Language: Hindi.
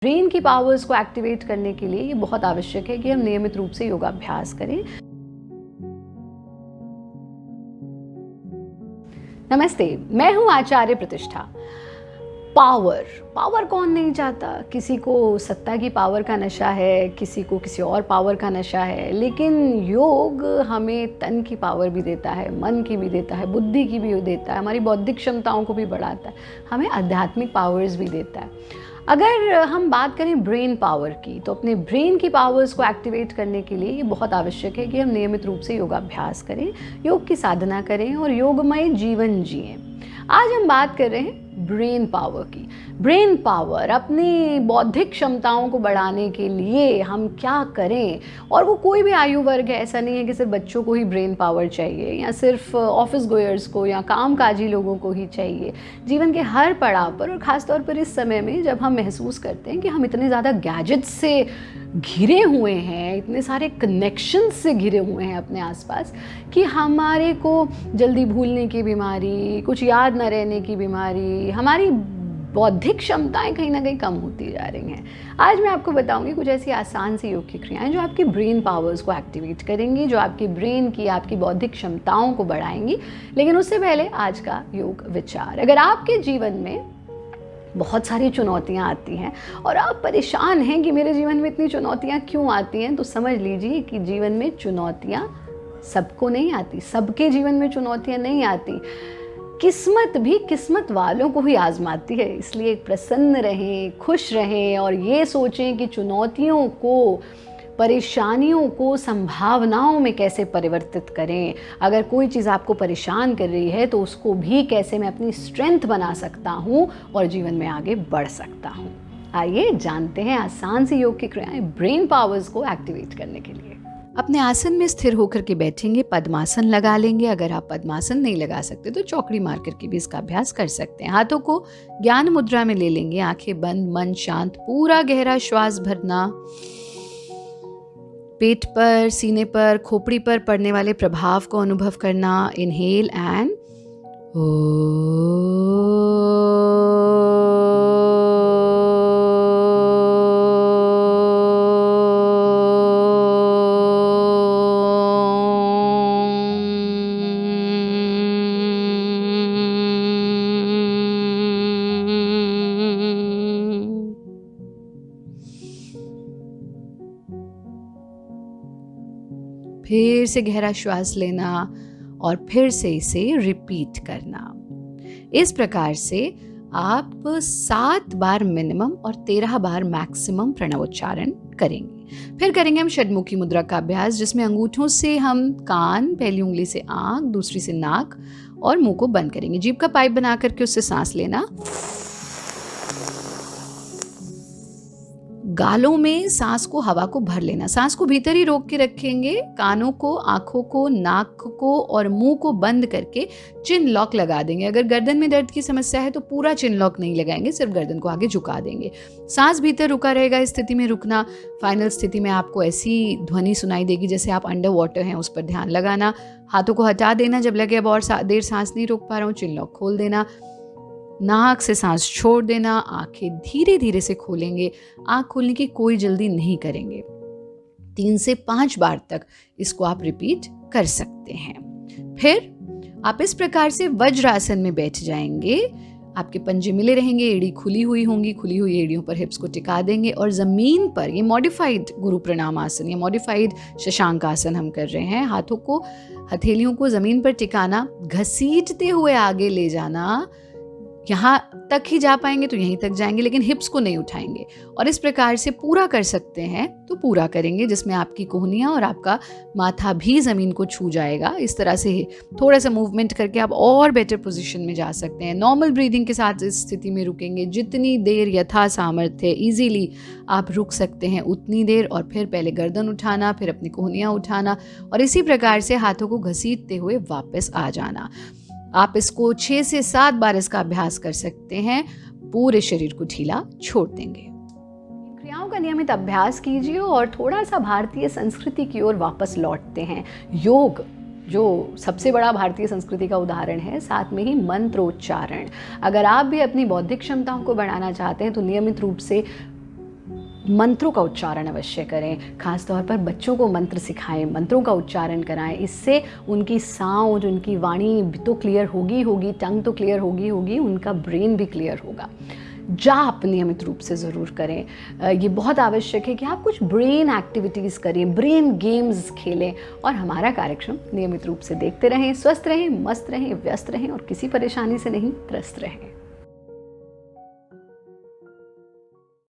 ब्रेन की पावर्स को एक्टिवेट करने के लिए ये बहुत आवश्यक है कि हम नियमित रूप से योगाभ्यास करें। नमस्ते, मैं हूं आचार्य प्रतिष्ठा। पावर कौन नहीं चाहता? किसी को सत्ता की पावर का नशा है, किसी को किसी और पावर का नशा है, लेकिन योग हमें तन की पावर भी देता है, मन की भी देता है, बुद्धि की भी देता है, हमारी बौद्धिक क्षमताओं को भी बढ़ाता है, हमें आध्यात्मिक पावर्स भी देता है। अगर हम बात करें ब्रेन पावर की, तो अपने ब्रेन की पावर्स को एक्टिवेट करने के लिए ये बहुत आवश्यक है कि हम नियमित रूप से योगाभ्यास करें, योग की साधना करें और योगमय जीवन जिएं। आज हम बात कर रहे हैं ब्रेन पावर की। ब्रेन पावर, अपनी बौद्धिक क्षमताओं को बढ़ाने के लिए हम क्या करें, और वो कोई भी आयु वर्ग है। ऐसा नहीं है कि सिर्फ बच्चों को ही ब्रेन पावर चाहिए या सिर्फ ऑफिस गोयर्स को या कामकाजी लोगों को ही चाहिए। जीवन के हर पड़ाव पर, और ख़ासतौर पर इस समय में जब हम महसूस करते हैं कि हम इतने ज़्यादा गैजेट्स से घिरे हुए हैं, इतने सारे कनेक्शंस से घिरे हुए हैं अपने आसपास, कि हमारे को जल्दी भूलने की बीमारी, कुछ याद न रहने की बीमारी, हमारी बौद्धिक क्षमताएं कहीं ना कहीं कम होती जा रही हैं। आज मैं आपको बताऊंगी कुछ ऐसी आसान सी योग की क्रियाएं जो आपकी ब्रेन पावर्स को एक्टिवेट करेंगी, जो आपकी ब्रेन की, आपकी बौद्धिक क्षमताओं को बढ़ाएंगी। लेकिन उससे पहले आज का योग विचार। अगर आपके जीवन में बहुत सारी चुनौतियाँ आती हैं और आप परेशान हैं कि मेरे जीवन में इतनी चुनौतियाँ क्यों आती हैं, तो समझ लीजिए कि जीवन में चुनौतियाँ सबको नहीं आती, सबके जीवन में चुनौतियाँ नहीं आती। किस्मत भी किस्मत वालों को ही आजमाती है। इसलिए प्रसन्न रहें, खुश रहें और ये सोचें कि चुनौतियों को, परेशानियों को संभावनाओं में कैसे परिवर्तित करें। अगर कोई चीज़ आपको परेशान कर रही है तो उसको भी कैसे मैं अपनी स्ट्रेंथ बना सकता हूँ और जीवन में आगे बढ़ सकता हूँ। आइए जानते हैं आसान सी योग की क्रियाएं ब्रेन पावर्स को एक्टिवेट करने के लिए। अपने आसन में स्थिर होकर के बैठेंगे, पद्मासन लगा लेंगे। अगर आप पद्मासन नहीं लगा सकते तो चौकड़ी मार करके भी इसका अभ्यास कर सकते हैं। हाथों को ज्ञान मुद्रा में ले लेंगे, आंखें बंद, मन शांत, पूरा गहरा श्वास भरना। पेट पर, सीने पर, खोपड़ी पर पड़ने वाले प्रभाव को अनुभव करना। इनहेल एंड फिर से गहरा श्वास लेना और फिर से इसे रिपीट करना। इस प्रकार से आप 7 बार मिनिमम और 13 बार मैक्सिमम प्रणवोच्चारण करेंगे। फिर करेंगे हम षडमुखी मुद्रा का अभ्यास, जिसमें अंगूठों से हम कान, पहली उंगली से आंख, दूसरी से नाक और मुंह को बंद करेंगे। जीभ का पाइप बना करके उससे सांस लेना। गालों में सांस को, हवा को भर लेना। सांस को भीतर ही रोक के रखेंगे। कानों को, आंखों को, नाक को और मुंह को बंद करके चिन लॉक लगा देंगे। अगर गर्दन में दर्द की समस्या है तो पूरा चिन लॉक नहीं लगाएंगे, सिर्फ गर्दन को आगे झुका देंगे। सांस भीतर रुका रहेगा। इस स्थिति में रुकना। फाइनल स्थिति में आपको ऐसी ध्वनि सुनाई देगी जैसे आप अंडर वाटर हैं, उस पर ध्यान लगाना। हाथों को हटा देना जब लगे अब और देर सांस नहीं रोक पा रहा हूँ, चिन लॉक खोल देना। नाक से सांस छोड़ देना। आंखें धीरे धीरे से खोलेंगे। आंख खोलने की कोई जल्दी नहीं करेंगे। 3 से 5 बार तक इसको आप रिपीट कर सकते हैं। फिर आप इस प्रकार से वज्रासन में बैठ जाएंगे। आपके पंजे मिले रहेंगे, एड़ी खुली हुई होंगी। खुली हुई एड़ियों पर हिप्स को टिका देंगे और जमीन पर, ये मॉडिफाइड गुरु प्रणाम आसन या मॉडिफाइड शशांक आसन हम कर रहे हैं। हाथों को, हथेलियों को जमीन पर टिकाना, घसीटते हुए आगे ले जाना। यहाँ तक ही जा पाएंगे तो यहीं तक जाएंगे, लेकिन हिप्स को नहीं उठाएंगे। और इस प्रकार से पूरा कर सकते हैं तो पूरा करेंगे, जिसमें आपकी कोहनियाँ और आपका माथा भी ज़मीन को छू जाएगा। इस तरह से थोड़ा सा मूवमेंट करके आप और बेटर पोजीशन में जा सकते हैं। नॉर्मल ब्रीदिंग के साथ इस स्थिति में रुकेंगे। जितनी देर यथा सामर्थ्य इजीली आप रुक सकते हैं उतनी देर, और फिर पहले गर्दन उठाना, फिर अपनी कोहनियाँ उठाना और इसी प्रकार से हाथों को घसीटते हुए वापस आ जाना। आप इसको 6 से 7 बार इसका अभ्यास कर सकते हैं। पूरे शरीर को ढीला छोड़ देंगे। क्रियाओं का नियमित अभ्यास कीजिए और थोड़ा सा भारतीय संस्कृति की ओर वापस लौटते हैं। योग जो सबसे बड़ा भारतीय संस्कृति का उदाहरण है, साथ में ही मंत्रोच्चारण। अगर आप भी अपनी बौद्धिक क्षमताओं को बढ़ाना चाहते हैं तो नियमित रूप से मंत्रों का उच्चारण अवश्य करें, खास तौर पर बच्चों को मंत्र सिखाएं, मंत्रों का उच्चारण कराएं। इससे उनकी साउंड, उनकी वाणी तो क्लियर होगी, टंग तो क्लियर होगी, उनका ब्रेन भी क्लियर होगा। जाप नियमित रूप से ज़रूर करें। ये बहुत आवश्यक है कि आप कुछ ब्रेन एक्टिविटीज़ करें, ब्रेन गेम्स खेलें और हमारा कार्यक्रम नियमित रूप से देखते रहें। स्वस्थ रहें, मस्त रहें, व्यस्त रहें और किसी परेशानी से नहीं त्रस्त रहें।